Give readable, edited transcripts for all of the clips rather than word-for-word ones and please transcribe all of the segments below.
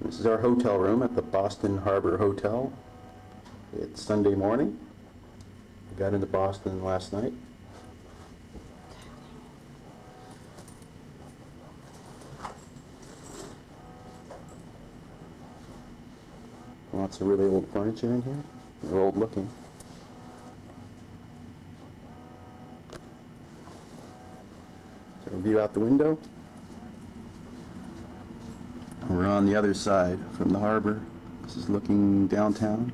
This is our hotel room at the Boston Harbor Hotel. It's Sunday morning. We got into Boston last night. Lots of really old furniture in here. They're old looking. So a view out the window. We're on the other side from the harbor. This is looking downtown.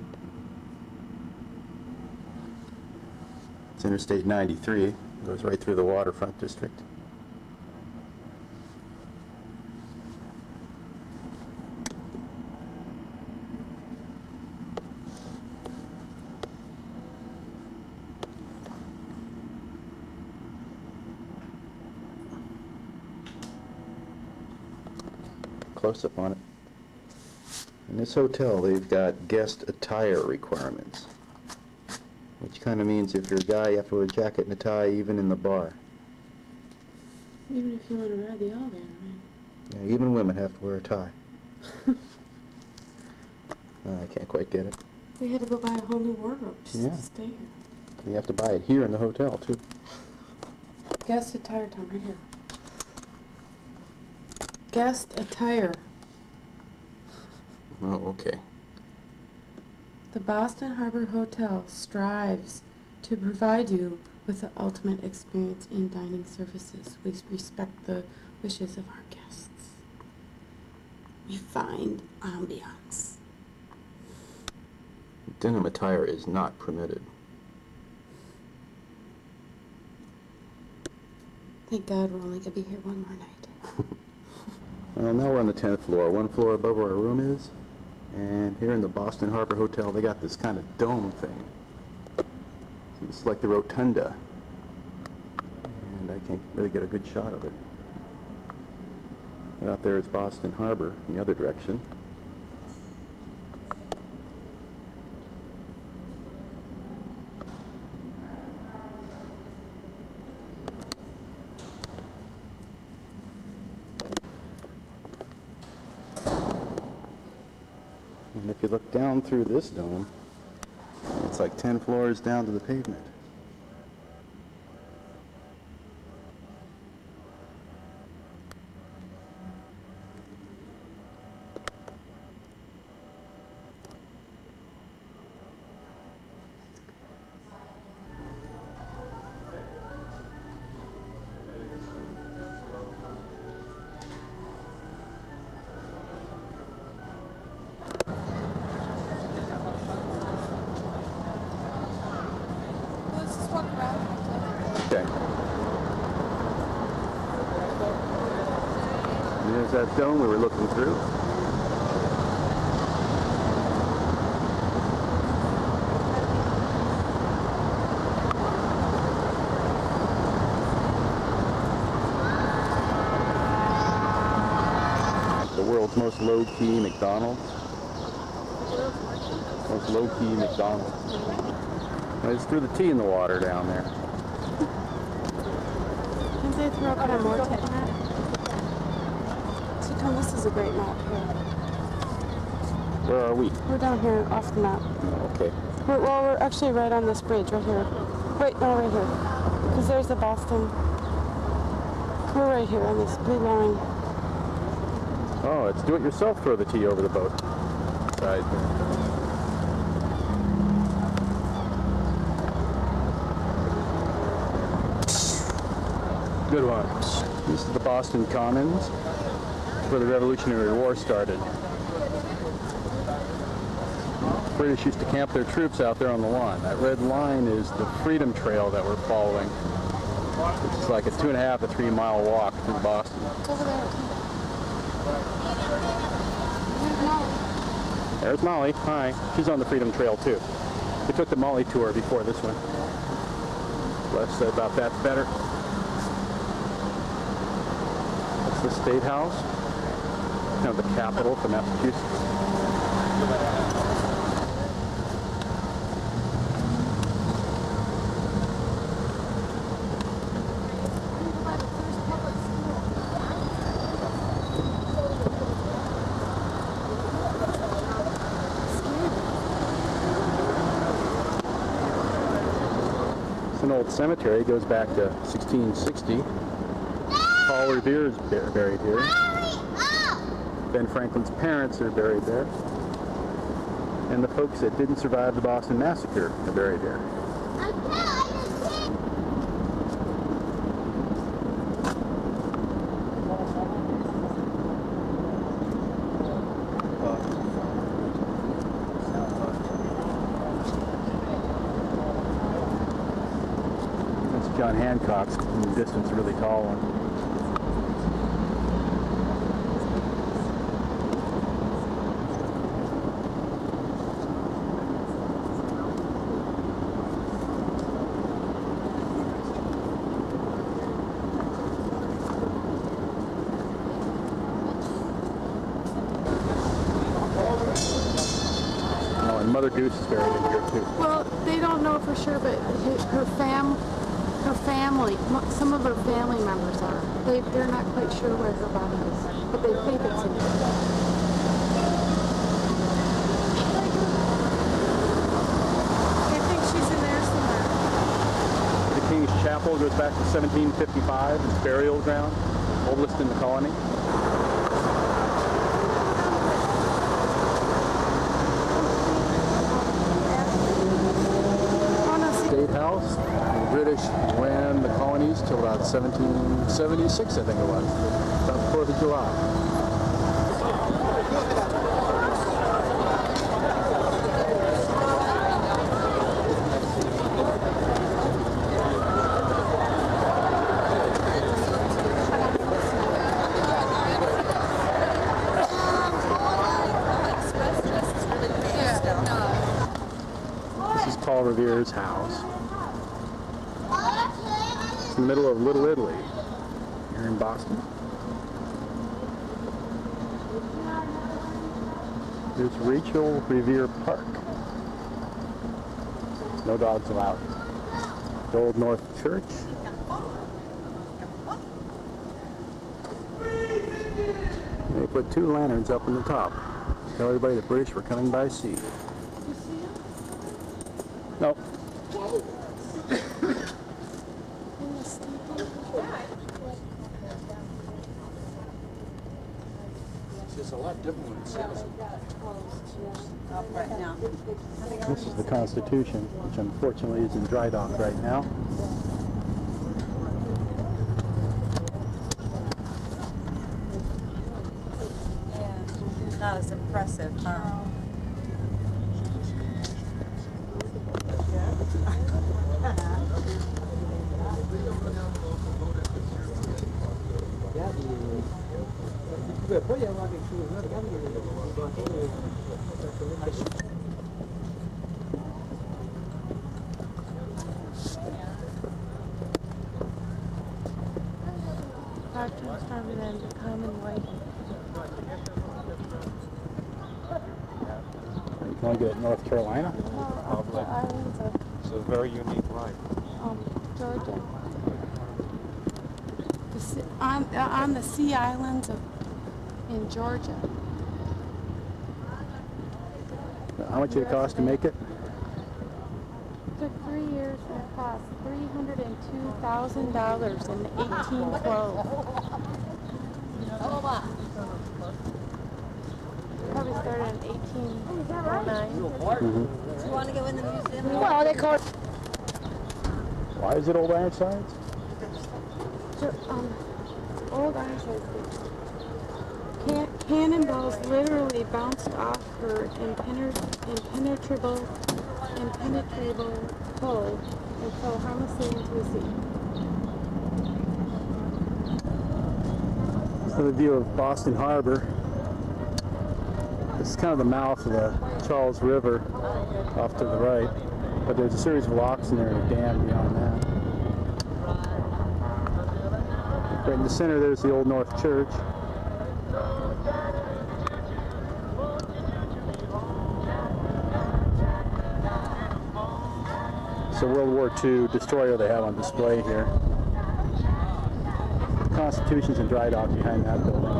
It's Interstate 93. It goes right through the waterfront district. Close up on it. In this hotel, they've got guest attire requirements, which kind of means if you're a guy, you have to wear a jacket and a tie, even in the bar. Even if you want to ride the elevator, right? Yeah, even women have to wear a tie. I can't quite get it. We had to go buy a whole new wardrobe just Yeah. to stay here. You have to buy it here in the hotel, too. Guest attire, Tom, right here. Guest attire. Oh, okay. The Boston Harbor Hotel strives to provide you with the ultimate experience in dining services. We respect the wishes of our guests. Refined ambiance. Denim attire is not permitted. Thank God we're only going to be here one more night. Well, now we're on the 10th floor, one floor above where our room is. And here in the Boston Harbor Hotel, they got this kind of dome thing. It's like the rotunda. And I can't really get a good shot of it. And out there is Boston Harbor in the other direction. And if you look down through this dome, it's like 10 floors down to the pavement. Okay. And there's that dome we were looking through. The world's most low-key McDonald's. Most low-key McDonald's. I just threw the tea in the water down there. Didn't they throw kind of more tech map? So Tom, this is a great map here. Where are we? We're down here off the map. Oh, okay. We're actually right on this bridge right here. Wait, no, right here. Because there's the Boston. We're right here on this blue line. Oh, it's do-it-yourself throw the tea over the boat. Right. Good one. This is the Boston Commons, where the Revolutionary War started. The British used to camp their troops out there on the lawn. That red line is the Freedom Trail that we're following. It's like a 2.5 to 3 mile walk through Boston. It's over there. There's Molly. Hi. She's on the Freedom Trail too. We took the Molly tour before this one. Less said about that, the better. That's the State House. You know, the capital for Massachusetts. an old cemetery. It goes back to 1660. Paul Revere is buried here. Ben Franklin's parents are buried there. And the folks that didn't survive the Boston Massacre are buried here. That's John Hancock's in the distance, a really tall one. Mother Goose is buried in here too. Well, they don't know for sure, but her family, some of her family members are. They're not quite sure where her body is, but they think it's in here. I think she's in there somewhere. The King's Chapel goes back to 1755. It's burial ground, oldest in the colony. State House. The British ran the colonies till about 1776, I think it was. About the 4th of July. This is Paul Revere's house. It's in the middle of Little Italy, here in Boston. There's Rachel Revere Park. No dogs allowed. The Old North Church. They put 2 lanterns up in the top. Tell everybody the British were coming by sea. Nope. It's a lot different when it says right now. This is the Constitution, which unfortunately is in dry dock right now. Yeah, not as impressive, huh? Park transformed into common white. You can only get it in North Carolina. The islands of It's a very unique ride. Georgia. On the sea islands in Georgia. How much did it cost to make it? Took 3 years and it cost $302,000 in 1812. Probably started in 1809. Do you want to go in the museum? Well, they call it Why is it Old Ironsides? old Ironsides. Cannonballs literally bounced off her impenetrable hull and fell harmlessly into the sea. So the view of Boston Harbor. This is kind of the mouth of the Charles River off to the right, but there's a series of locks in there and a dam beyond that. Right in the center there's the Old North Church. It's a World War II destroyer they have on display here. The Constitution's in dry dock behind that building.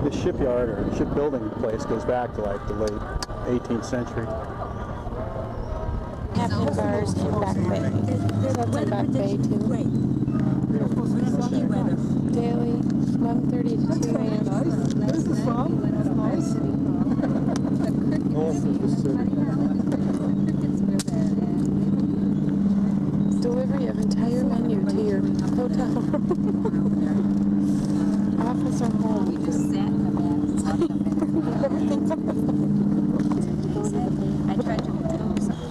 This shipyard or shipbuilding place goes back to like the late 18th century. Captain's Art. cars in Back Bay. So that's in Back Bay too. Great. Ski weather. Daily, 1:30 to 2 a.m. This is fun. Nice. Delivery of entire menu to your hotel office or home. We just sat in the back and talked Everything's I tried to tell you something.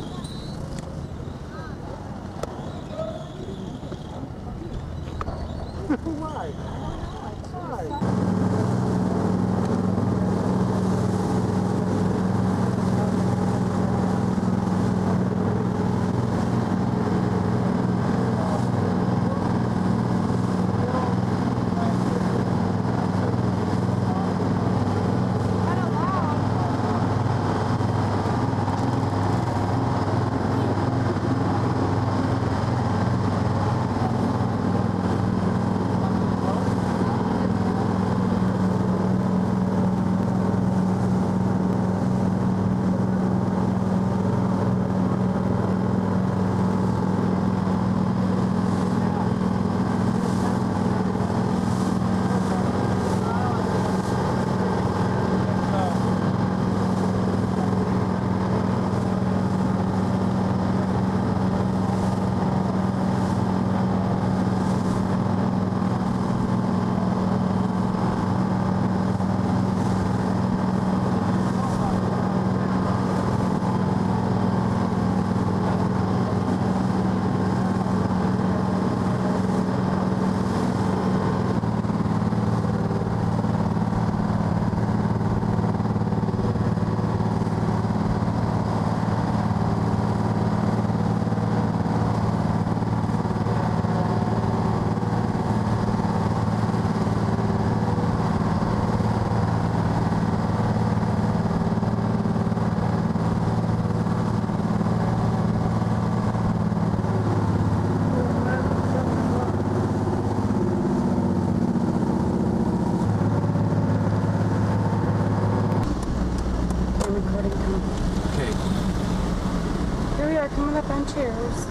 Here we are coming up on chairs.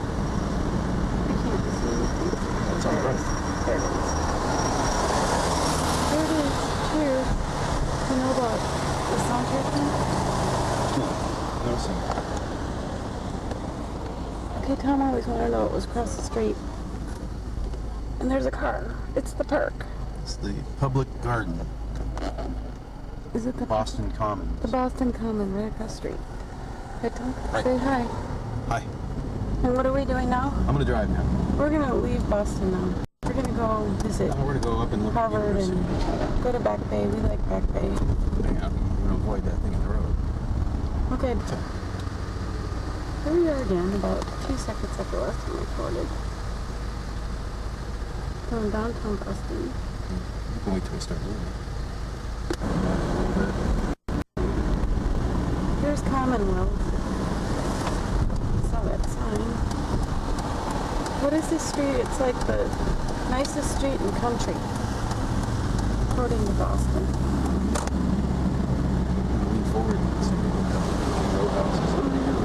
I can't see anything. That's all right. There it is. There it is. Cheers. You know about the soundtrack thing? No sir. Okay, Tom always wanted to know what was across the street. And there's a car. It's the park. It's the public garden, Is it the Boston Commons. The Boston Common right across the street. Hey, Tom. Right. Say hi. Hi. And what are we doing now? I'm gonna drive now. We're gonna leave Boston now. We're gonna go visit Now we're gonna go up and look at the Harvard university. and go to Back Bay. We like Back Bay. Hang out. We're gonna avoid that thing in the road. Okay. Here we are again, about 2 seconds after last time recorded. Going downtown Boston. You can wait till we start moving. Here's Commonwealth. Saw that sign. What is this street? It's like the nicest street in the country, according to Boston. Lean forward and see a couple of row houses over here.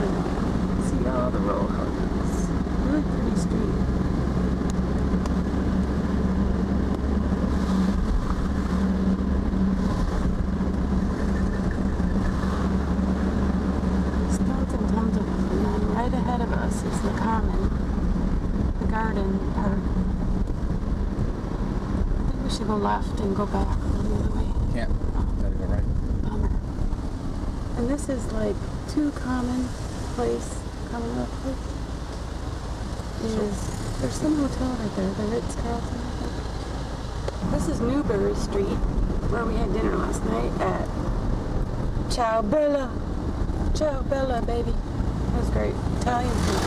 See all the row houses. Really pretty street. Stones and tons of them. And then right ahead of us is the Common, the garden park. I think we should go left and go back the other way. Can't. Gotta go right. Bummer. And this is like Commonwealth Place. There's some hotel right there, the Ritz-Carlton, I think. This is Newbury Street, where we had dinner last night at Ciao Bella. Ciao Bella, baby. That was great. Italian food.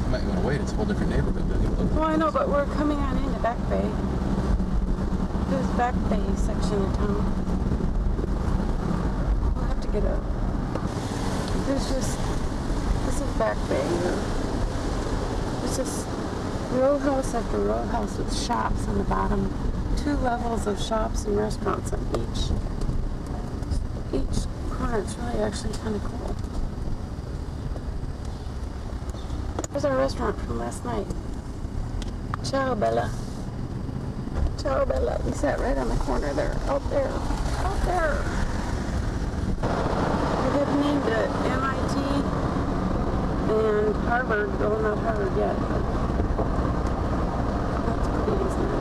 You might want to wait. It's a whole different neighborhood. Well, I know, but we're coming on into Back Bay. There's Back Bay section of town. We'll have to get a... There's just... This is Back Bay. There's just row house after row house with shops on the bottom. 2 levels of shops and restaurants on each corner. It's really actually kind of cool. There's our restaurant from last night. Ciao, Bella. Ciao, Bella. We sat right on the corner there. Out there. Out there. We have named it MIT and Harvard. Well, not Harvard yet, but that's pretty, isn't it?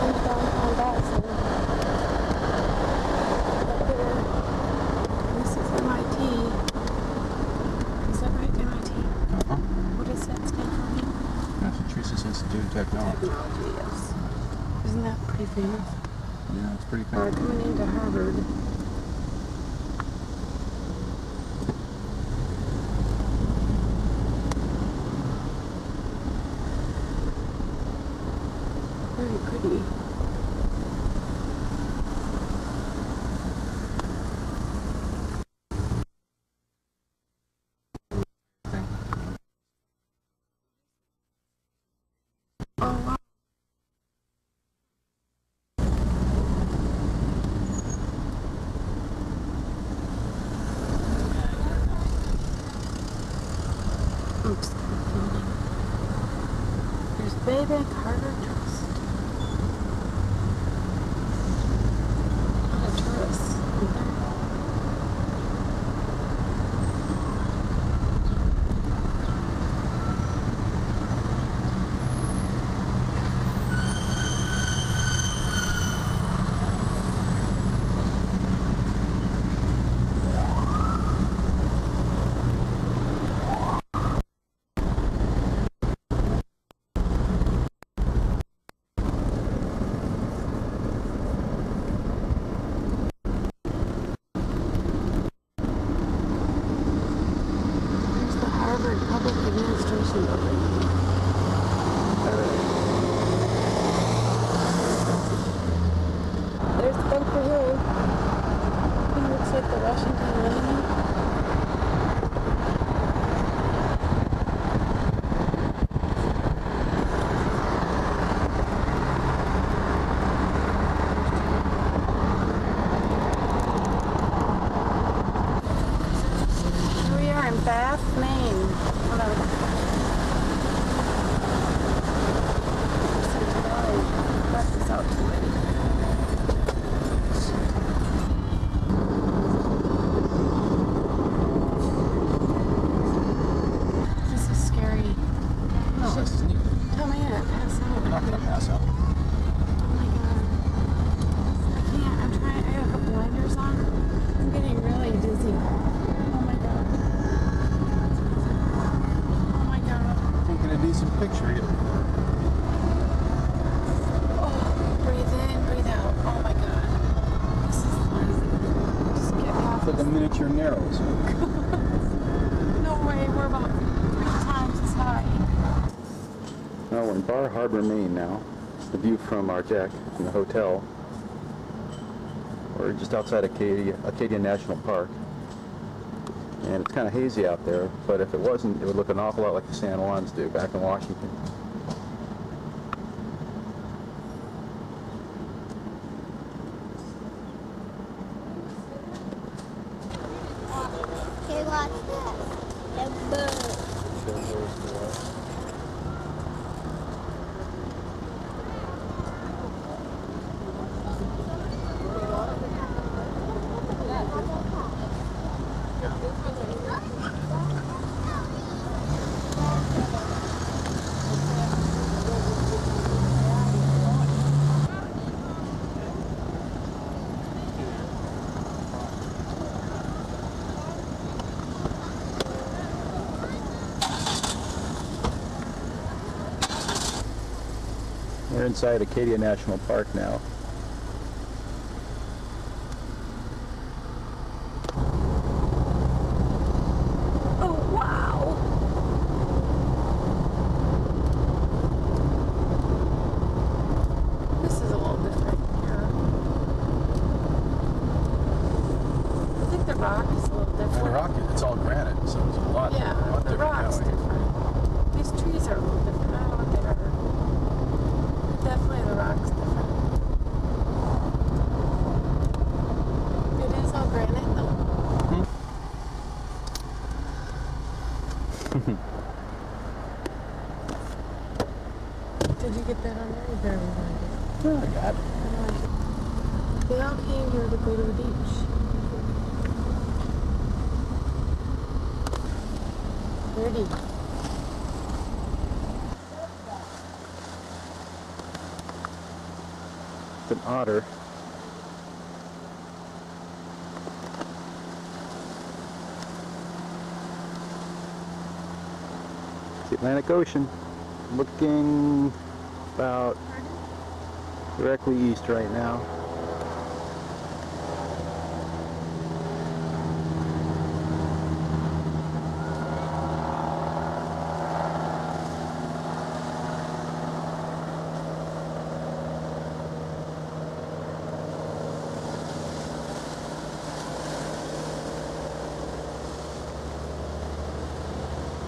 And downtown Boston. Up there. This is MIT. Is that right? MIT? Uh-huh. What does that stand for again? Massachusetts Institute of Technology. Technology, yes. Isn't that pretty famous? Yeah, it's pretty We're famous. coming into Harvard. Very pretty. Oh, wow. Oops. There's Baybank Harbor Trust. A lot of tourists. Isn't there? There's the Harvard Public Administration Building. There's Bunker Hill. It looks like the Washington Monument. Here we are in Bath, Maine. Hold on. Left this out too late. This is scary. No, this is neat. Tell me to pass out. I'm not going to pass out. Oh my god. I can't. I'm trying. I have a blinders on. I'm getting really dizzy. Oh my god. Oh my god. Taking a decent picture here. Oh, breathe in, breathe out. Oh my god. This is crazy. Just get off. It's like a miniature Narrows. No way. We're about 3 times as high. Well, we're in Bar Harbor, Maine now. It's the view from our deck from the hotel. We're just outside Acadia National Park. And it's kind of hazy out there, but if it wasn't, it would look an awful lot like the San Juans do back in Washington. Hey, watch that. The bird. We're inside Acadia National Park now. Oh, wow. This is a little different here. I think the rock is a little different. The rock, it's all granite, so it's a lot, Yeah, lot the different rock's that way. different. These trees are a little different. I don't know what they are. Definitely the rock's different. It is all granite though. get that on there? You better rewind it. Oh, I got it. They all came here to go to the beach. Pretty. It's an otter. It's the Atlantic Ocean. Looking about directly east right now.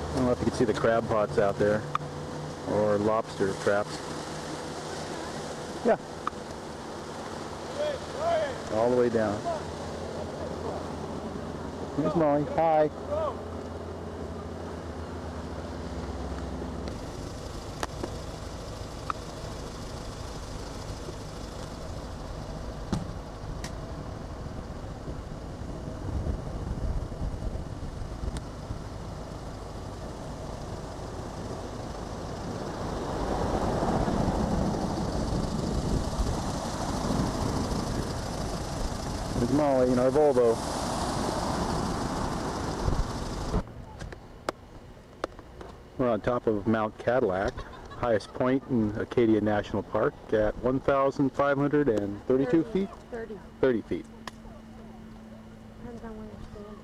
I don't know if you can see the crab pots out there, or lobster traps. Yeah. All the way down. Here's Molly. Hi. There's Molly in our Volvo. We're on top of Mount Cadillac, highest point in Acadia National Park at 1,532 feet? 30. 30 feet. Depends on where you're standing.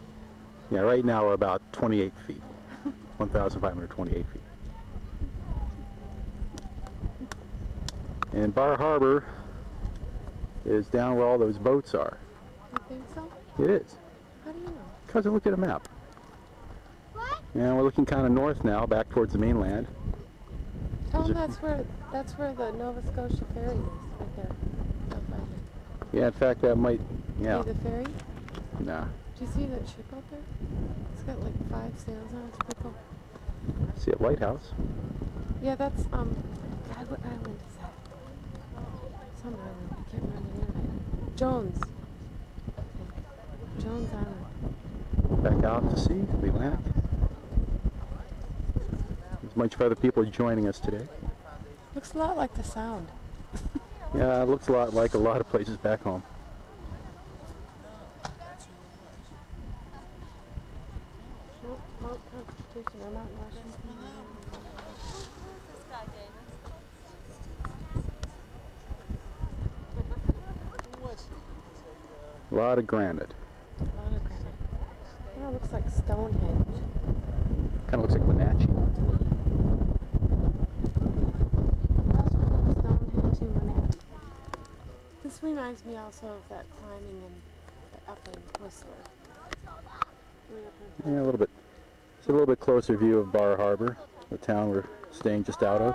Yeah, right now we're about 28 feet. 1,528 feet. And Bar Harbor is down where all those boats are. You think so? It is. How do you know? Because I looked at a map. What? And we're looking kind of north now, back towards the mainland. Tell Is them it- that's where the Nova Scotia ferry is, right there. Up by Yeah, in fact, that might, there. yeah. See the ferry? Nah. Do you see that ship out there? It's got like 5 sails on it. It's pretty cool. See a lighthouse. Yeah, that's God, what island is that? Some island. I can't remember the name of it. Jones. I think. Jones Island. Back out to sea, the Atlantic. There's a bunch of other people joining us today. Looks a lot like the Sound. Yeah, it looks a lot like a lot of places back home. Mount Constitution or Mount Washington. A lot of granite. A lot of granite. Kind of looks like Stonehenge. Kind of looks like Wenatchee. Stonehenge and Wenatchee. This reminds me also of that climbing up in Whistler. Yeah, a little bit. It's a little bit closer view of Bar Harbor, the town we're staying just out of.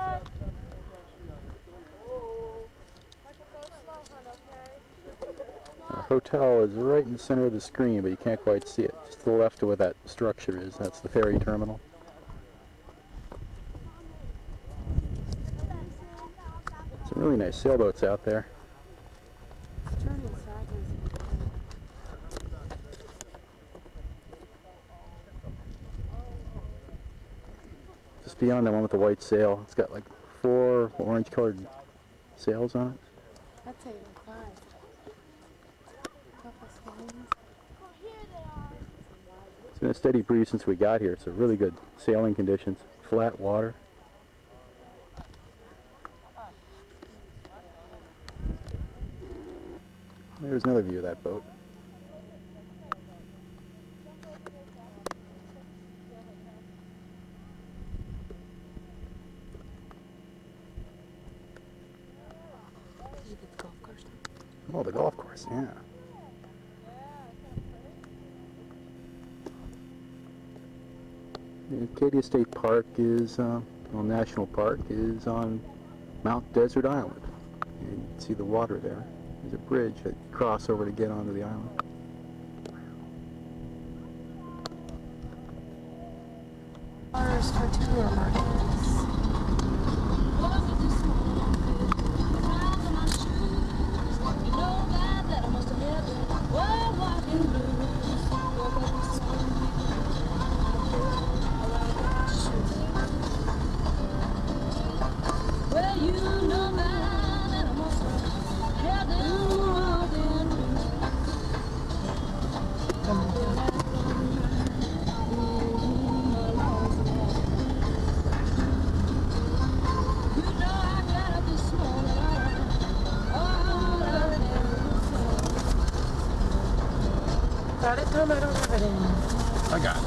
Our hotel is right in the center of the screen, but you can't quite see it. Just to the left of where that structure is, that's the ferry terminal. Some really nice sailboats out there. It's turning sideways. Just beyond the one with the white sail, it's got like 4 orange-colored sails on it. I'd say even 5. Couple swings. Oh, here they are. It's been a steady breeze since we got here, so really good sailing conditions. Flat water. There's another view of that boat. Maybe the golf course. Oh, the golf course, yeah. The Acadia State Park is, National Park is on Mount Desert Island. And you can see the water there. There's a bridge that you cross over to get onto the island. Ours for tour markets. got it, Tom? I don't have it anymore. I got it.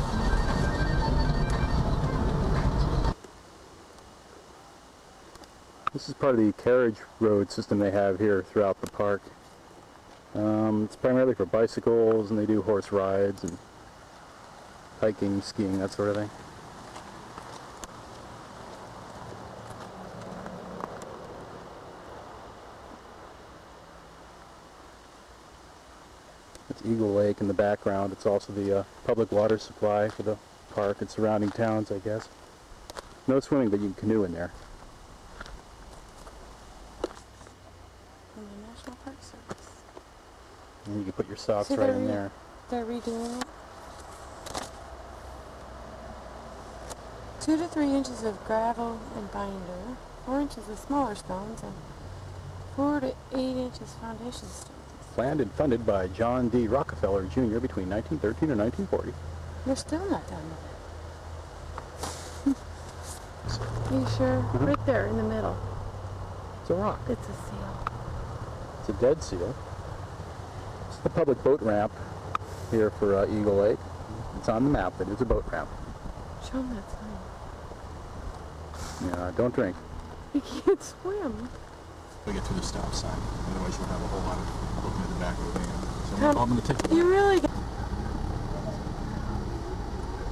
This is part of the carriage road system they have here throughout the park. It's primarily for bicycles, and they do horse rides and hiking, skiing, that sort of thing. It's Eagle Lake in the background. It's also the public water supply for the park and surrounding towns, I guess. No swimming, but you can canoe in there. From the National Park Service. And you can put your socks See, right in there. They're redoing it. 2 to 3 inches of gravel and binder, 4 inches of smaller stones, and 4 to 8 inches foundation stones. Planned and funded by John D. Rockefeller Jr. between 1913 and 1940. They're still not done with it. Are you sure? Right there in the middle. It's a rock. It's a seal. It's a dead seal. It's the public boat ramp here for Eagle Lake. It's on the map, but it's a boat ramp. Show them that sign. Yeah, don't drink. You can't swim. We get to the stop sign. Otherwise, you'll have a whole lot of looking at the back of the van. So Tom, I'm going to take you really.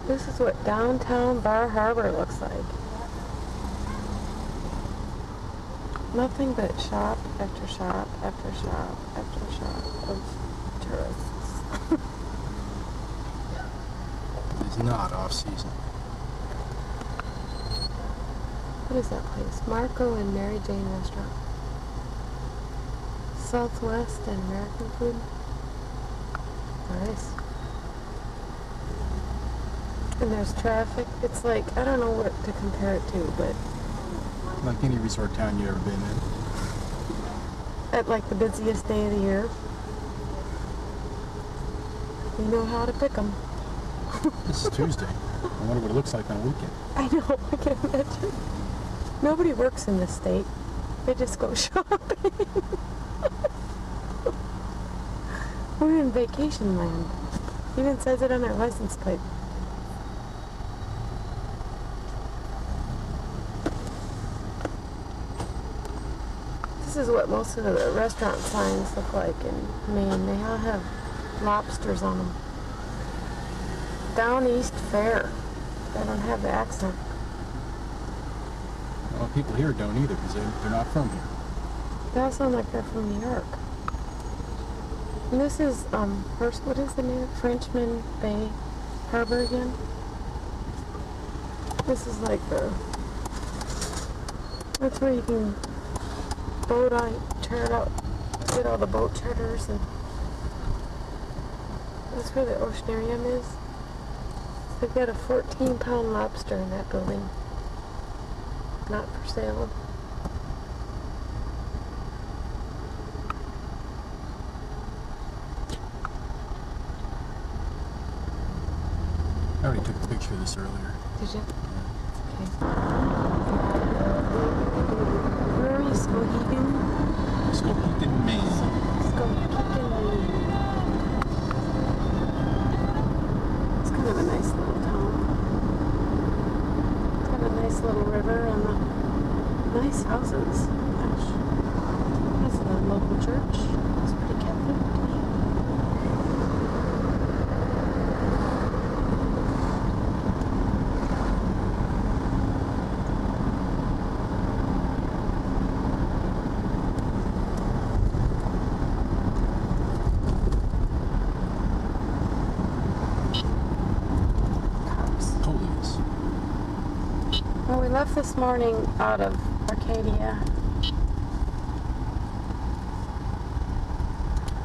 This is what downtown Bar Harbor looks like. Nothing but shop after shop after shop after shop of tourists. It's not off season. What is that place? Marco and Mary Jane Restaurant. Southwest and American food. Nice. And there's traffic. It's like, I don't know what to compare it to, but Like any resort town you've ever been in. at like the busiest day of the year, you know how to pick them. This is Tuesday. I wonder what it looks like on a weekend. I know, I can imagine. Nobody works in this state. They just go shopping. We're in vacation land. Even says it on their license plate. This is what most of the restaurant signs look like in Maine. They all have lobsters on them. Down East Fair. They don't have the accent. Well, people here don't either because they're not from here. They all sound like they're from New York. And this is, first, what is the name? Frenchman Bay Harbor again? This is like that's where you can boat on, chart out, get all the boat charters, and that's where the oceanarium is. They've got a 14-pound lobster in that building. Not for sale. I already took a picture of this earlier. Did you? Okay. Where are we? Skohegan? Skohegan, Maine. Skohegan, Maine. It's kind of a nice little town. It's got a nice little river and nice houses. Gosh. That's a local church. It's pretty Catholic to me. Well, we left this morning out of Arcadia.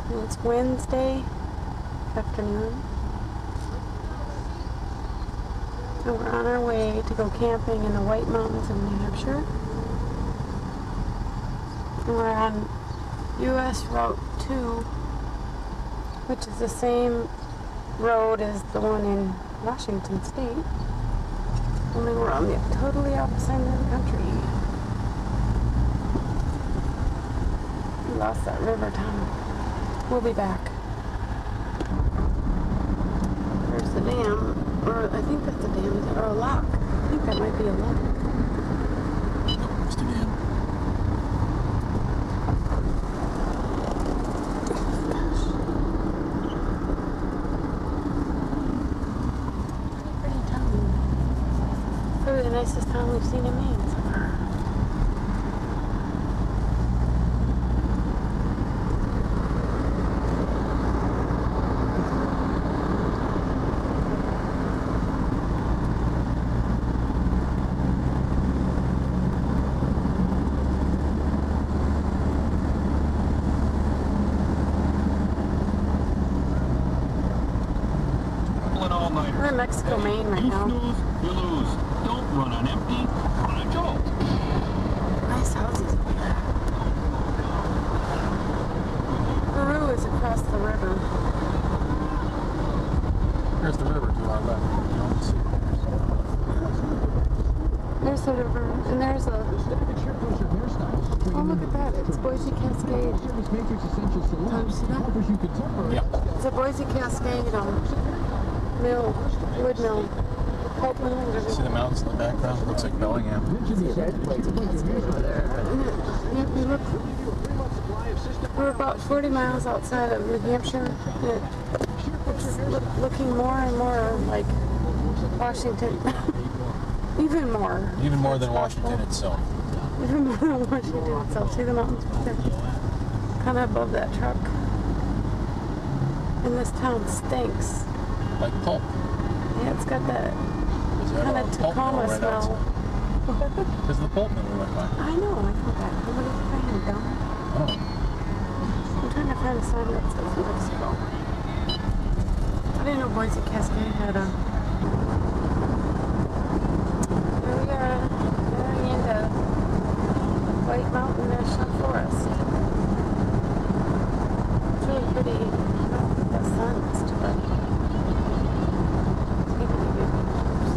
And it's Wednesday afternoon. And we're on our way to go camping in the White Mountains of New Hampshire. And we're on US Route 2, which is the same road as the one in Washington State. Only we're on the totally opposite end of the country. We lost that river, Tom. We'll be back. the dam, or I think that's a dam, or a lock. I think that might be a lock. Nope, just a dam. Pretty town. Probably the nicest town we've seen in Maine so far. We're in Mexico, Maine right now. You lose. Don't run on empty. Run a jolt. Nice houses over there. Peru is across the river. There's the river to our left. You don't see it. There's the river, and there's a... Oh, look at that. It's Boise Cascade. Tom, you see that? Yeah. It's a Boise Cascade mill, wood mill. Pulp mill, whatever. See the mountains in the background? Looks like Bellingham. See, there's Boise Cascade over there. Yep, we look... We're about 40 miles outside of New Hampshire. And it's looking more and more like Washington. Even more. Even more than Washington itself. Even more than Washington itself. See the mountains right there? Kind of above that truck. And this town stinks. Like pulp. Yeah, it's got that Is there kind a of pulp mill Tacoma right smell. outside? Because the pulp mill we went by. I know that. What are you trying, dumb? Oh. I'm trying to find a sign that says Mexico. I didn't know Boise Cascade had a... Here we are, going into White Mountain National Forest. It's really pretty. I don't think that sun is too bad. It's giving you good pictures.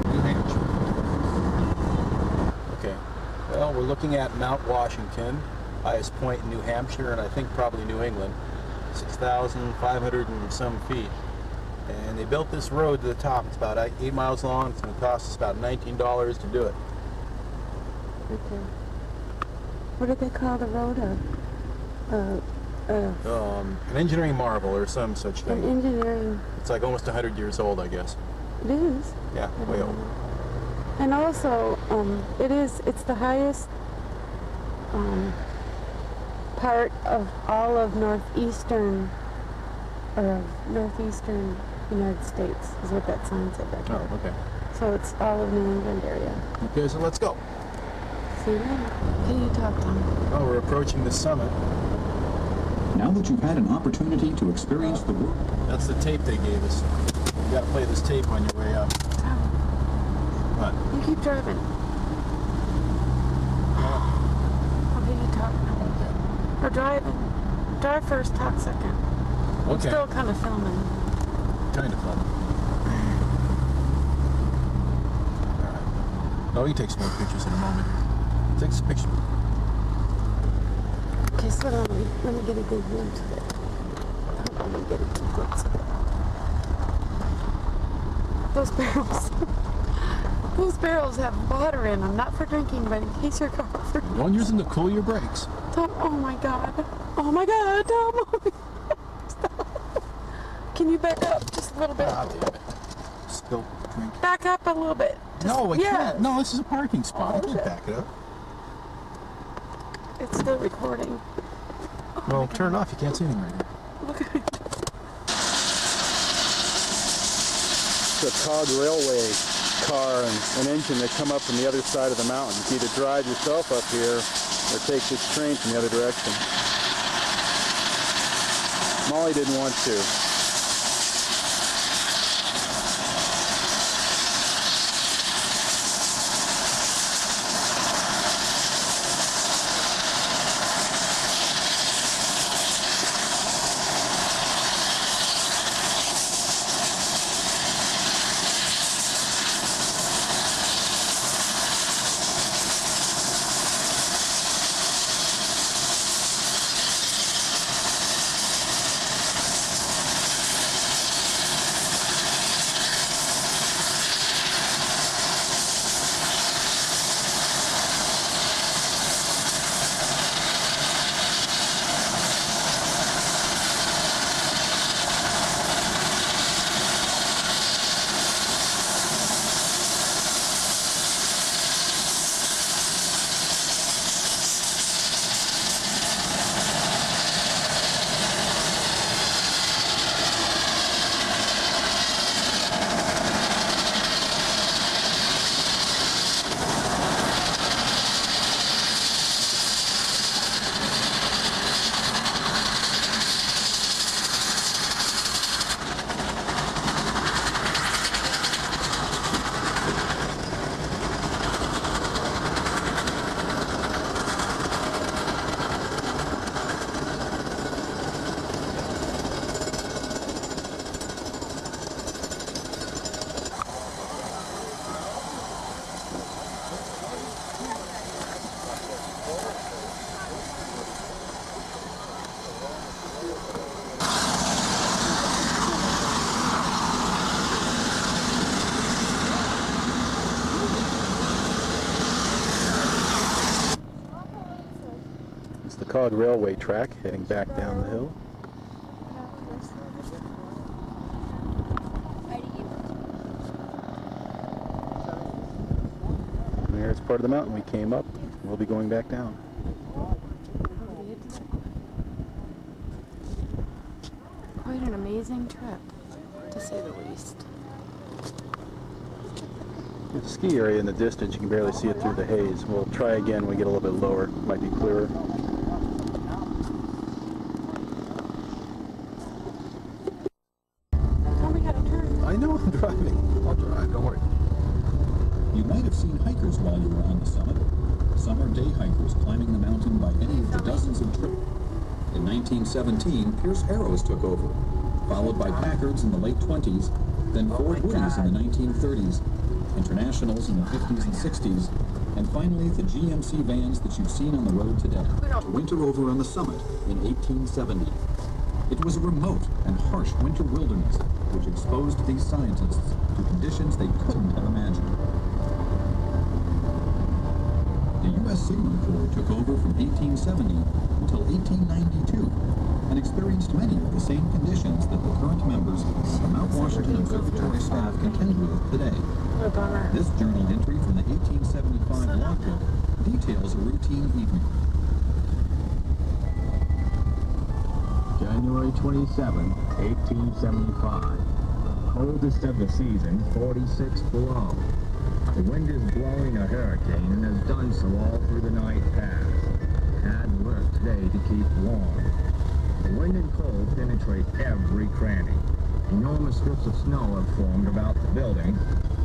New Hampshire. Okay. Well, we're looking at Mount Washington, highest point in New Hampshire, and I think probably New England. 6,500 and some feet. And they built this road to the top. It's about 8 miles long. It's going to cost us about $19 to do it. Okay. What did they call the road? An engineering marvel or some such An thing. engineering... It's like almost 100 years old, I guess. It is. Yeah, way old. And also, it's the highest part of all of northeastern United States, is what that sign said back there. Oh, okay. So it's all of New England area. Okay, so let's go. See you later. Can you talk, Tom? Oh, we're approaching the summit. Now that you've had an opportunity to experience the world, That's the tape they gave us. You gotta play this tape on your way up. Tom, What? you keep driving. Okay, you talk now. Okay. Or driving. Drive first, talk second. I'm Okay. still kind of filming. Kind of fun. Alright. Oh, you take some more pictures in a moment. Take some pictures. Okay, slow down. Let me get a good glimpse of it. Let me get a good glimpse of it. Those barrels. Those barrels have water in them, not for drinking, but in case you're covered. Don't use them to cool your brakes. Tom, oh my God. Oh my God, Tom. Oh my God. Stop. Can you back up just a little bit? Ah, damn it. Spilt drink. Back up a little bit. No, I Yes. can't. No, this is a parking spot. I can't Okay. back it up. It's still recording. Well, turn it off. You can't see anything right now. Look at it. It's a cog railway car and an engine that come up from the other side of the mountain. You can either drive yourself up here or take this train from the other direction. Molly didn't want to. solid railway track heading back down the hill. And there's part of the mountain we came up. We'll be going back down. Quite an amazing trip, to say the least. There's a ski area in the distance. You can barely see it through the haze. We'll try again when we get a little bit lower. Might be clearer. Tell me how to turn. I know I'm driving. I'll drive. Don't worry. You might have seen hikers while you were on the summit. Some are day hikers climbing the mountain by any of the dozens of trips. In 1917, Pierce Arrows took over, followed by Packards in the late 20s, then Ford Woodies in the 1930s, Internationals in the 50s and 60s, and finally the GMC vans that you've seen on the road today. To winter over on the summit in 1870. It was a remote and harsh winter wilderness which exposed these scientists to conditions they couldn't have imagined. The U.S. Signal Corps took over from 1870 until 1892 and experienced many of the same conditions that the current members of the Mount Washington Observatory staff contend with today. What a bummer. This journal entry from the 1875 logbook details a routine evening. January 27, 1875. Coldest of the season, 46 below. The wind is blowing a hurricane and has done so all through the night past. Had work today to keep warm. The wind and cold penetrate every cranny. Enormous strips of snow have formed about the building,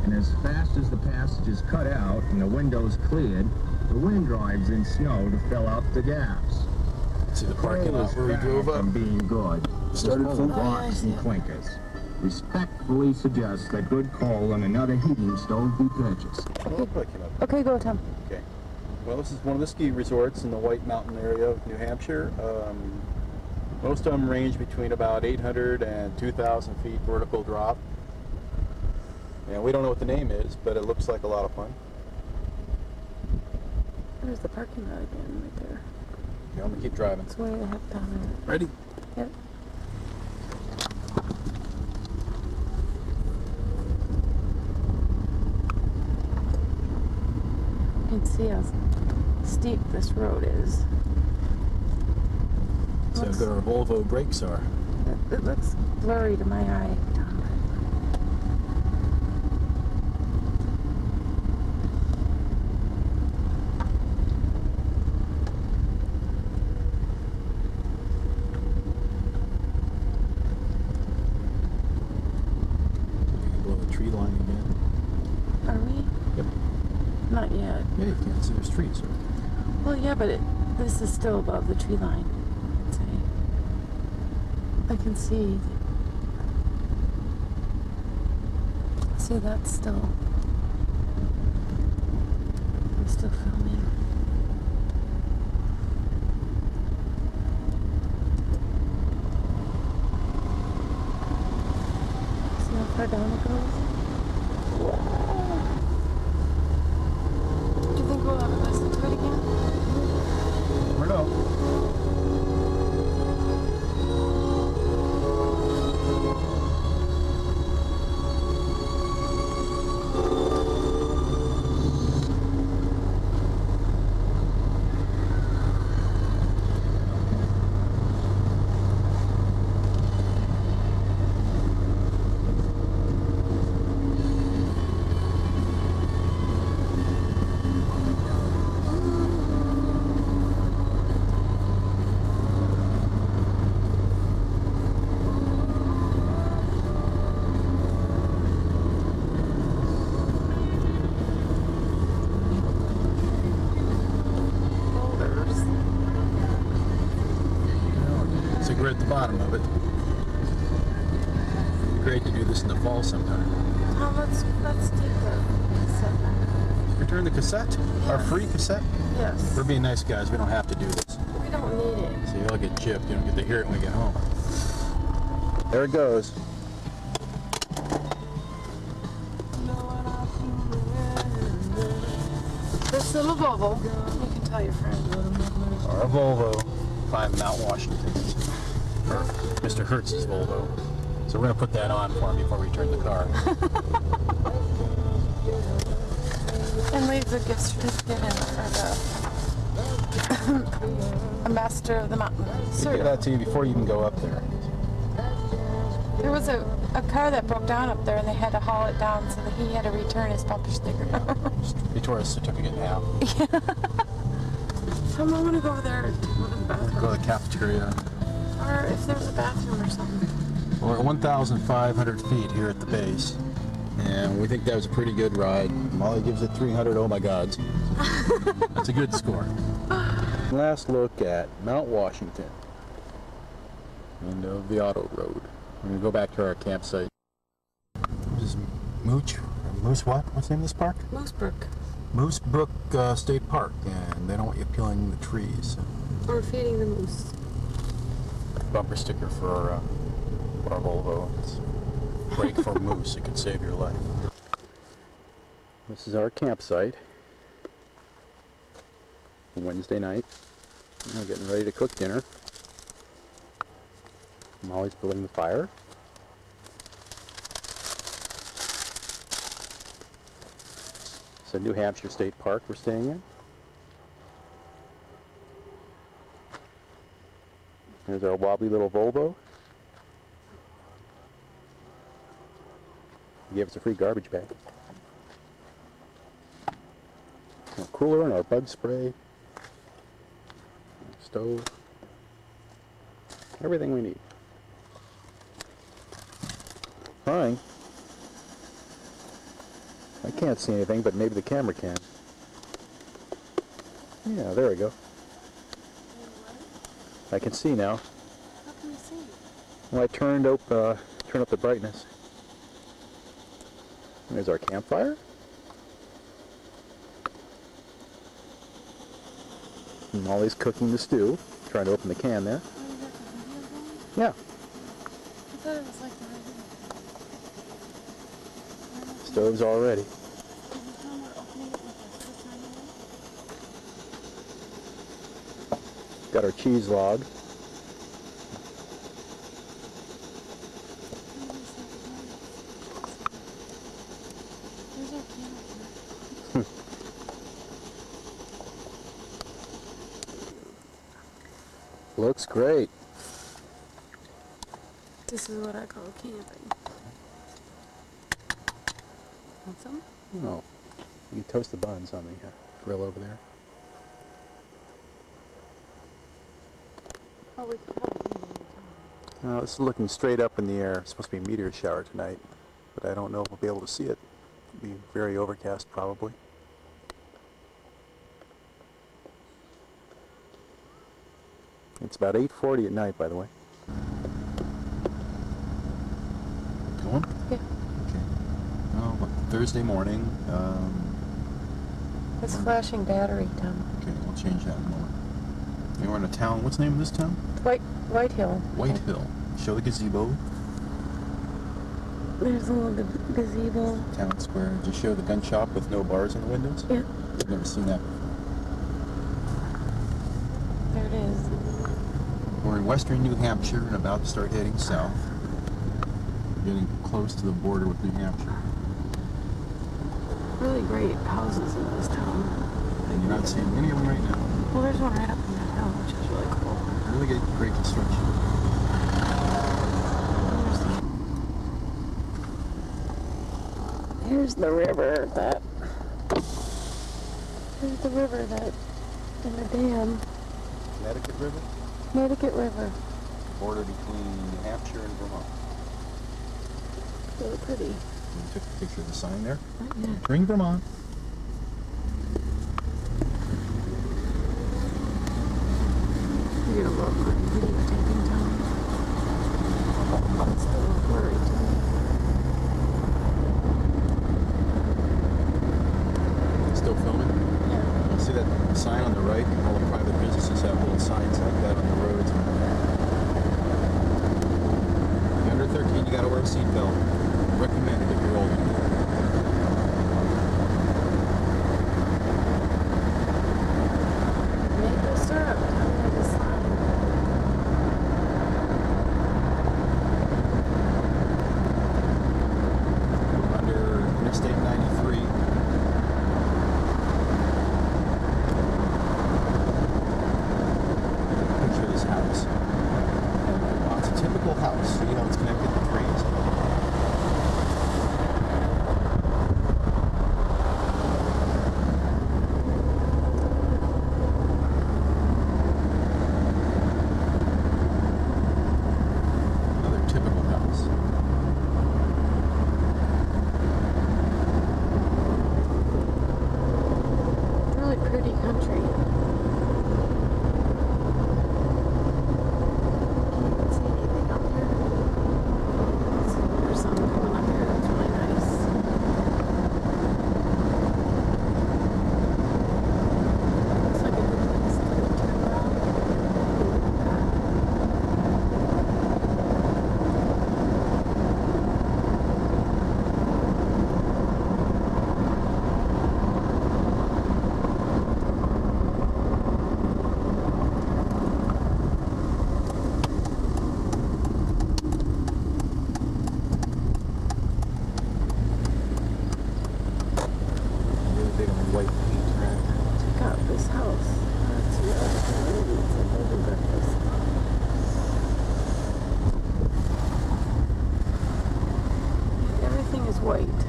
and as fast as the passage is cut out and the windows cleared, the wind drives in snow to fill out the gaps. See the parking lot where we drove up. From being good. Started Just from- rocks and clinkers. Respectfully suggest that good coal and another heating stove be purchased. Well, probably came up. Okay, go, Tom. Okay. Well, this is one of the ski resorts in the White Mountain area of New Hampshire. Most of them range between about 800 and 2,000 feet vertical drop. And we don't know what the name is, but it looks like a lot of fun. There's the parking lot again, right there. Okay, I'm gonna keep driving. That's why I have down Ready? there. Yep. You can see how steep this road is. So Looks- our Volvo brakes are. It looks blurry to my eye, Tom. Blow the tree line again. Are we? Yep. Not yet. Yeah, you can't see there's trees. So. Well, yeah, but this is still above the tree line, I'd say. I can see. See, that's still. I'm still filming. See how far down it goes? Do you think we'll ever listen to it again? Never know. Boulders. So we're at the bottom of it. It'd be great to do this in the fall sometime. Tom, let's take the cassette back. Return the cassette? Our Yes. free cassette? Yes. We're being nice guys. We don't have to do this. We don't need it. So you'll get gypped. You don't get to hear it when we get home. There it goes. This little Volvo, you can tell your friend. Our Volvo. 2005 Mount Washington. Or Mr. Hertz's Volvo. So we're going to put that on for him before we return the car. And leave the gift certificate in for the Ambassador of the Mountain. We'll give that to you before you can go up there. There was a car that broke down up there and they had to haul it down so that he had to return his bumper sticker. He tore his certificate in half. I want to go over there to go to the bathroom. Go to the cafeteria. Or if there's a bathroom or something. We're at 1,500 feet here at the base. And we think that was a pretty good ride. Molly gives it 300 oh my gods. That's a good score. Last look at Mount Washington. End of the auto road. We're going to go back to our campsite. This is Moose what? What's the name of this park? Moosebrook. Moose Brook State Park. And they don't want you peeling the trees. So Or feeding the moose. bumper sticker for our Volvo. It's brake for moose. It could save your life. This is our campsite. Wednesday night. We're getting ready to cook dinner. Molly's building the fire. It's a New Hampshire State Park we're staying in. Here's our wobbly little Volvo. He gave us a free garbage bag. Our cooler and our bug spray. Stove. Everything we need. Frying. I can't see anything, but maybe the camera can. Yeah, there we go. I can see now. How can you see? Well, I turned up the brightness. And there's our campfire. And Molly's cooking the stew. Trying to open the can there. Oh, you got the video going? Yeah. I thought it was like the radio. Stove's all ready. Did you tell them we're opening it with a Swiss Army knife? Got our cheese log. There's our camera. Looks great. This is what I call camping. Want some? Oh, you can toast the buns on the grill over there. Oh, we could probably It's looking straight up in the air. It's supposed to be a meteor shower tonight, but I don't know if we'll be able to see it. It'll be very overcast probably. It's about 8:40 at night, by the way. Going? Yeah. Okay. Oh, Thursday morning. It's flashing battery, Tom. Okay, we'll change that in a moment. We're in a town. What's the name of this town? White Hill. White Hill. Show the gazebo. There's a little gazebo. Town square. Just show the gun shop with no bars in the windows. Yeah. I've never seen that before. There it is. We're in western New Hampshire and about to start heading south. We're getting close to the border with New Hampshire. Really great houses in this town. And you're not seeing any of them right now. Well, there's one right up in that hill, which is really cool. Really great construction. Here's the river that. Here's the river that. And the dam. Connecticut River? Connecticut River. Border between New Hampshire and Vermont. Really pretty. You took a picture of the sign there. Yeah. Ring Vermont. You're gonna love my videotaping, Tom. It's a little blurry, too. Still filming? Yeah. See that sign on the right? All the private businesses have little signs like that on the roads. If you're under 13, you gotta wear a seatbelt. Recommended if you're older. Maple syrup. Tell me the sign. typical house. You know, it's connected to trees. Another typical house. Really pretty country. Can't see anything up here. There's something coming up here that's really nice. Looks like a good place to turn around. Really big on white paint around here. Check out this house. That's really pretty. It's a bed and breakfast. Everything is white.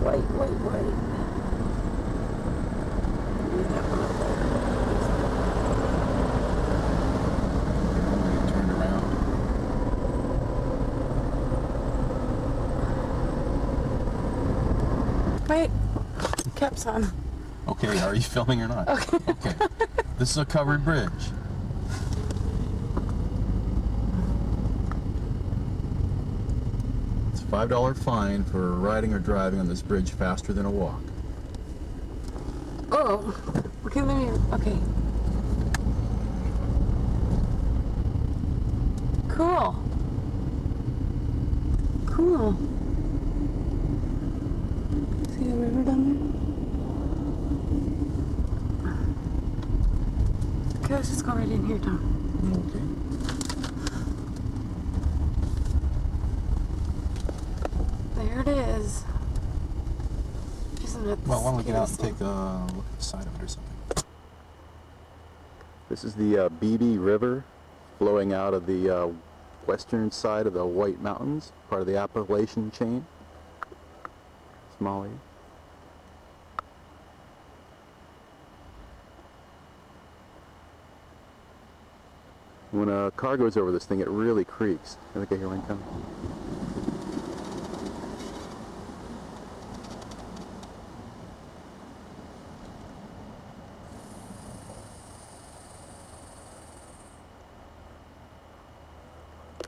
White, white, white. Leave that one up there. Turned around. Wait, caps on. Okay, are you filming or not? Okay. Okay. This is a covered bridge. It's a $5 fine for riding or driving on this bridge faster than a walk. Oh, okay, let me, okay. Cool. Cool. See the river down there? Okay, let's just go right in here, Tom. Okay. There it is. Isn't it? Well, why don't we get out and scary take a look at the side of it or something? This is the BB River flowing out of the western side of the White Mountains, part of the Appalachian chain. Small. When a car goes over this thing, it really creaks. I think I hear one coming.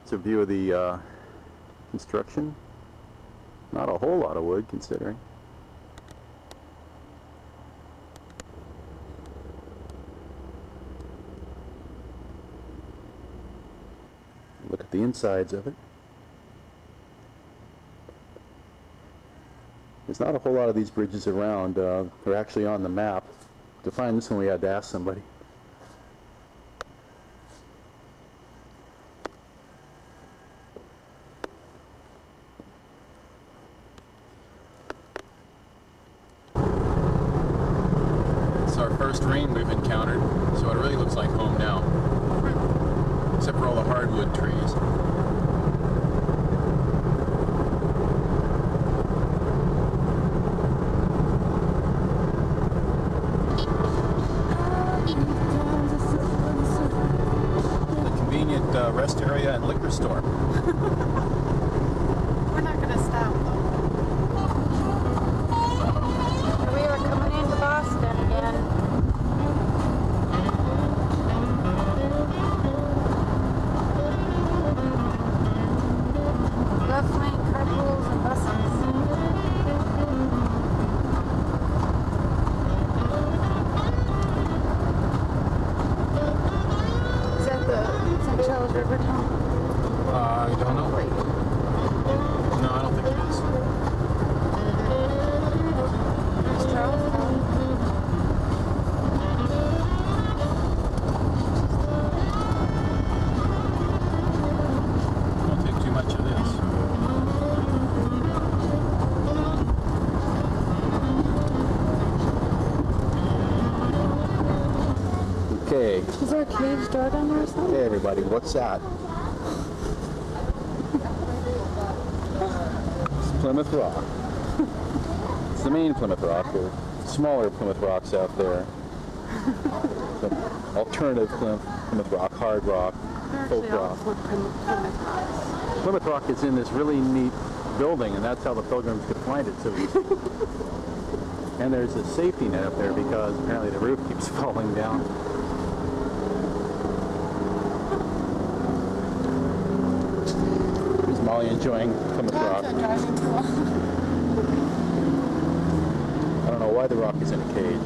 It's a view of the construction. Not a whole lot of wood, considering. Look at the insides of it. There's not a whole lot of these bridges around. They're actually on the map. To find this one, we had to ask somebody. It's our first rain we've encountered, so it really looks like home now. Except for all the hardwood trees. A convenient rest area and liquor store. We're not gonna stop though. We are coming into Boston again. Is there a cage door down there or something? Hey everybody, what's that? It's Plymouth Rock. It's the main Plymouth Rock. There are smaller Plymouth Rocks out there. Some alternative Plymouth Rock, hard rock, folk rock. Plymouth Rock is in this really neat building, and that's how the pilgrims could find it so easy. And there's a safety net up there because apparently the roof keeps falling down. Is Molly enjoying Plymouth Rock? I don't know why the rock is in a cage.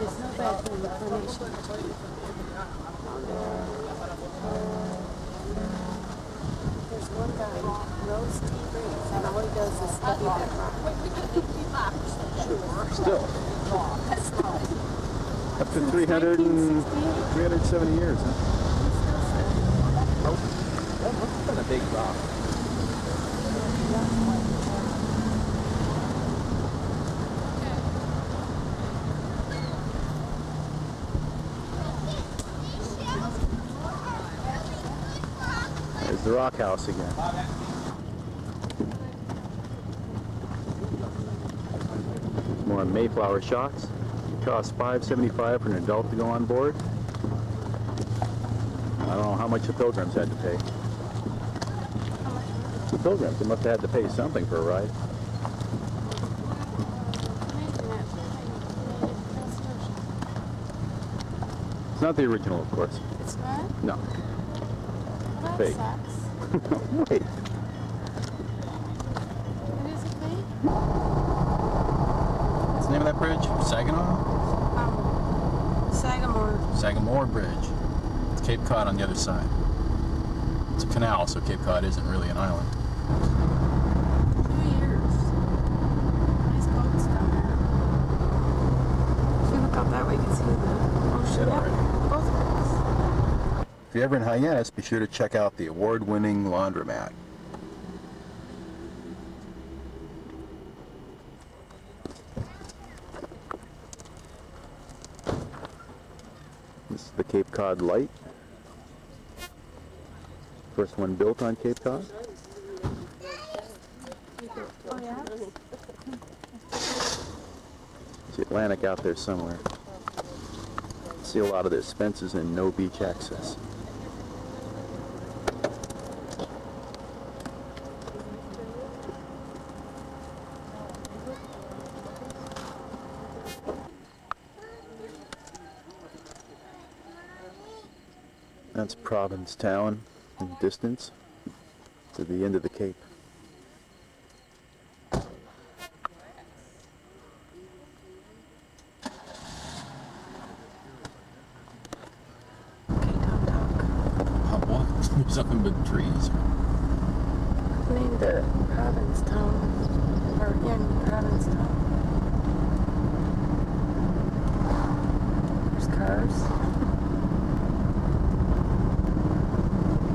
There's no bad information. There's one guy, Rose T. Briggs, and all he does is study that rock. Still. Up to 370 years, huh? Oh, that's a big rock. There's the rock house again. More Mayflower shots. It costs $5.75 for an adult to go on board. I don't know how much the pilgrims had to pay. The pilgrims, they must have had to pay something for a ride. It's not the original, of course. It's not? No. That Fake. sucks. Wait. It is a fake? What's the name of that bridge? Saginaw? Sagamore. Sagamore Bridge. It's Cape Cod on the other side. It's a canal, so Cape Cod isn't really an island. 2 years. Nice boats down there. If you look out that way, you can see the ocean. Yeah, already. Both ways. If you're ever in Hyannis, be sure to check out the award-winning laundromat. This is the Cape Cod Light. First one built on Cape Cod. Oh, yeah? It's the Atlantic out there somewhere. See a lot of this fences and no beach access. That's Provincetown in the distance to the end of the Cape. What? There's nothing but trees. Named it Provincetown. Or in Provincetown. There's cars.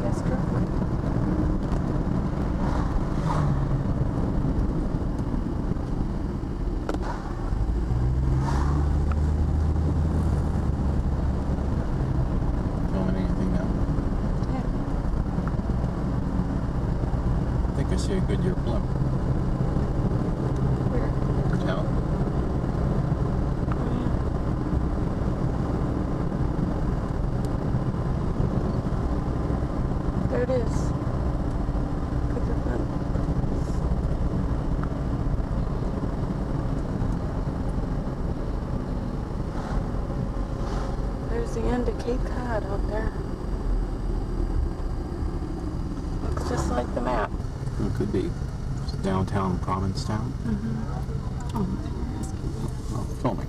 Yes, Filming anything now? yeah. I think I see a Goodyear blimp. Where? Town. There it is. Look at that. There's the end of Cape Cod out there. Looks just like the map. It could be. It's downtown Provincetown. Oh, Oh, filming.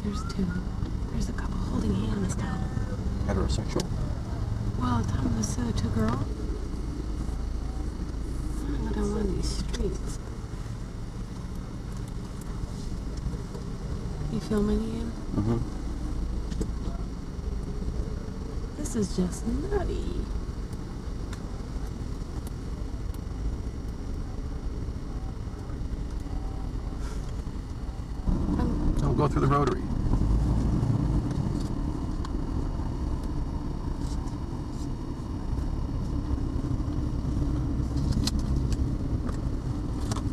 there's two. There's a couple holding hands now. Heterosexual. Well, Tom was two girls. I'm down one of these streets. You filming him? Mm-hmm. This is just nutty. Don't go through the rotary.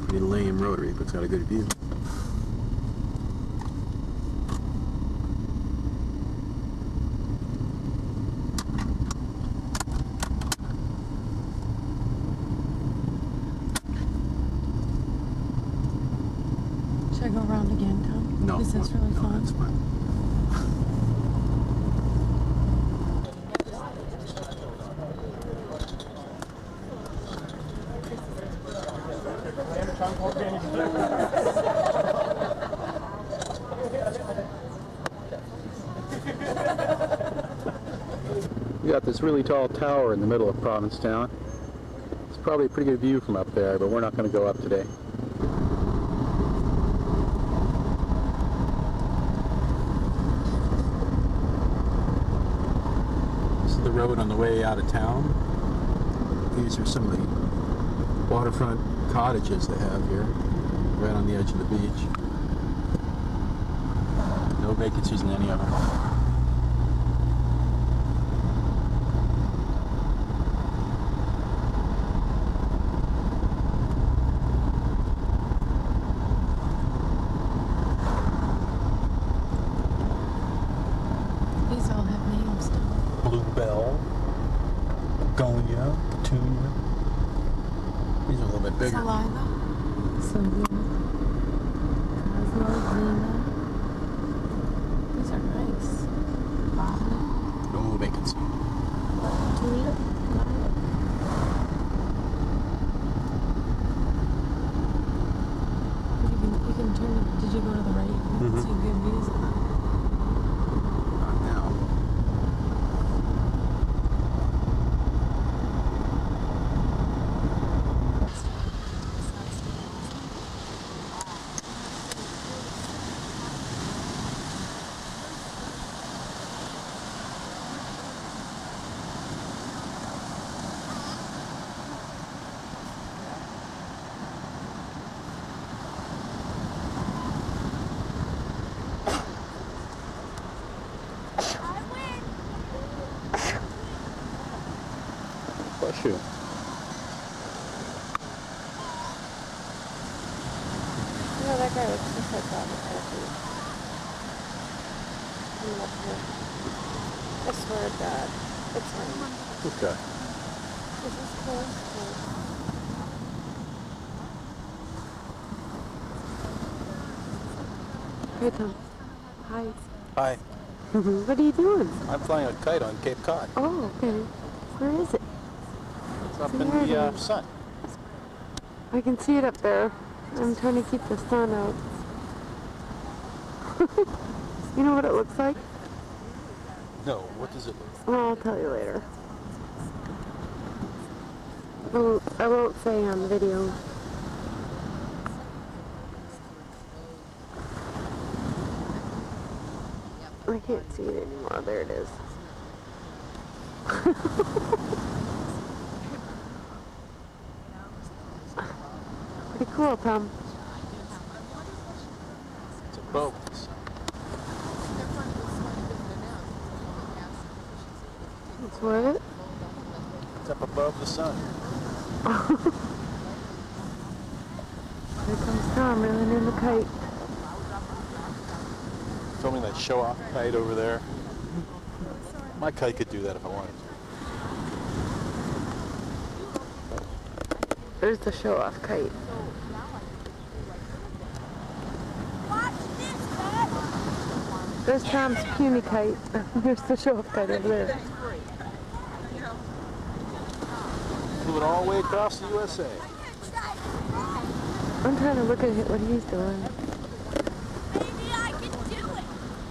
Pretty lame rotary, but it's got a good view. Should I go around again, Tom? No, Is this really no, fun? that's fine. We got this really tall tower in the middle of Provincetown. It's probably a pretty good view from up there, but we're not going to go up today. This is the road on the way out of town. These are some of the waterfront cottages they have here, right on the edge of the beach. No vacancies in any of them. These all have names, Tom. Bluebell, Begonia, Petunia. These are a little bit bigger. Saliva. Sylvia. Cosmo, Lena. These are nice. Botany. No vacancy. Tulip. You can turn it. Did you go to the right? You can Mhm. see good views of that. Not now. Bless you. No, that guy looks just like that. I love him. I swear to God, it's him. Okay. This is cool. Hey, Tom. Hi. Hi. What are you doing? I'm flying a kite on Cape Cod. Oh, okay. Where is it? It's up So in where the it is? sun. I can see it up there. I'm trying to keep the sun out. You know what it looks like? No, what does it look like? Well, I'll tell you later. I won't say on video. I can't see it anymore. There it is. Pretty cool, Tom. It's a boat. It's what? It's up above the sun. Here comes Tom reeling in the kite. Filming that show-off kite over there. My kite could do that if I wanted to. There's the show-off kite. Watch this, Dad. There's Tom's puny kite. There's the show-off kite over there. Flew it all the way across the USA. I'm trying to look at what he's doing. Maybe I can do it.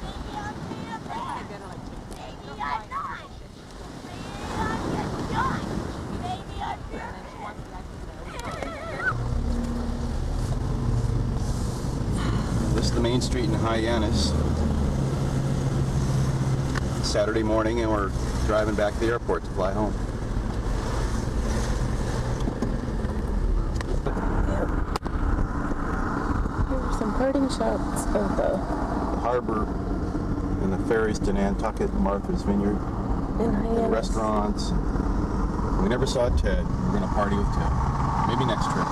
Maybe I'll be a man. Maybe I'm not. Maybe I'll get done. Maybe I'll do it. This the main street in Hyannis. Saturday morning, and we're driving back to the airport to fly home. Here are some parting shots of the Harbor and the ferries to Nantucket and Martha's Vineyard. in And Hyannis. restaurants. We never saw Ted. We're gonna party with Ted. Maybe next trip.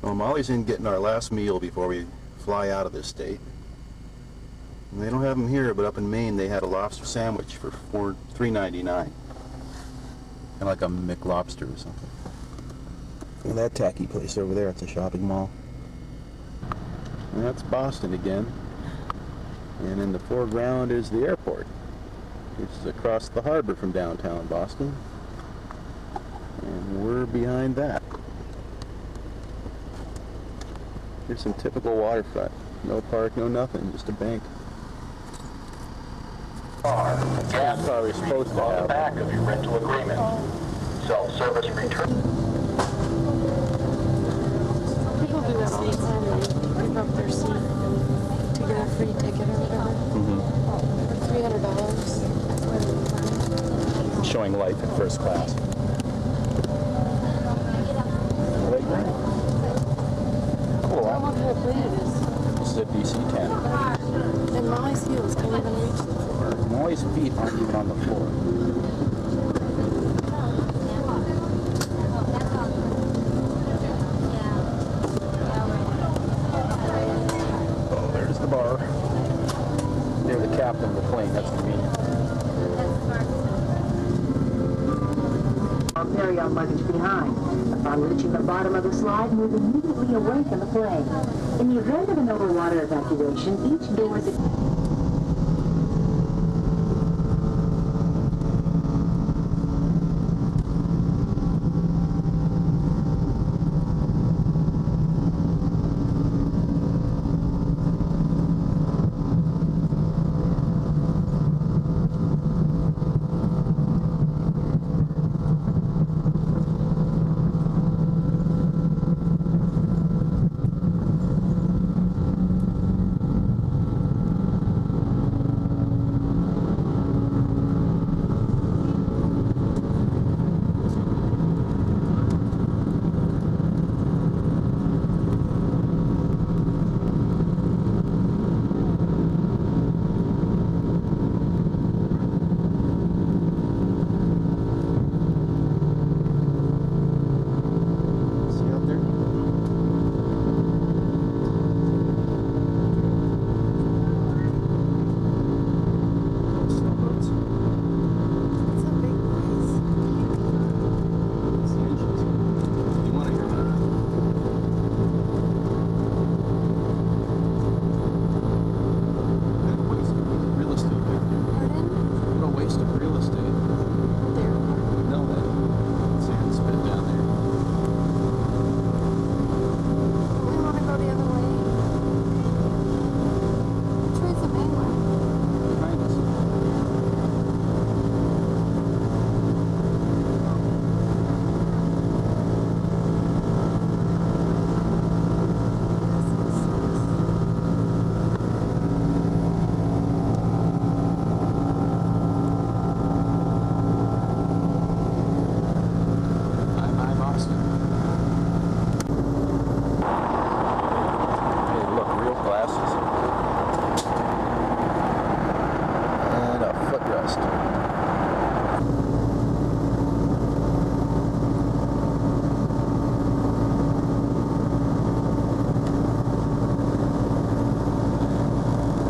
Well, Molly's in getting our last meal before we fly out of this state. And they don't have them here, but up in Maine they had a lobster sandwich for $3.99. Kind of like a McLobster or something. And that tacky place over there, it's a shopping mall. And that's Boston again. And in the foreground is the airport, which is across the harbor from downtown Boston. And we're behind that. Here's some typical waterfront. No park, no nothing, just a bank. That's how we're supposed to have. Back of your rental agreement. Self-service return. People do that all the time. They give up their seat to get a free ticket or whatever. For $300. That's why they're fine. Showing life in first class. Cool, I huh? don't know what plane it is. This is a DC-10. And Molly's heels can't even reach the floor. Molly's feet aren't even on the floor. Oh, there's the bar. Near the captain of the plane, that's convenient. Carry our luggage behind. Upon reaching the bottom of the slide, move immediately away from the plane. In the event of an overwater evacuation, each door is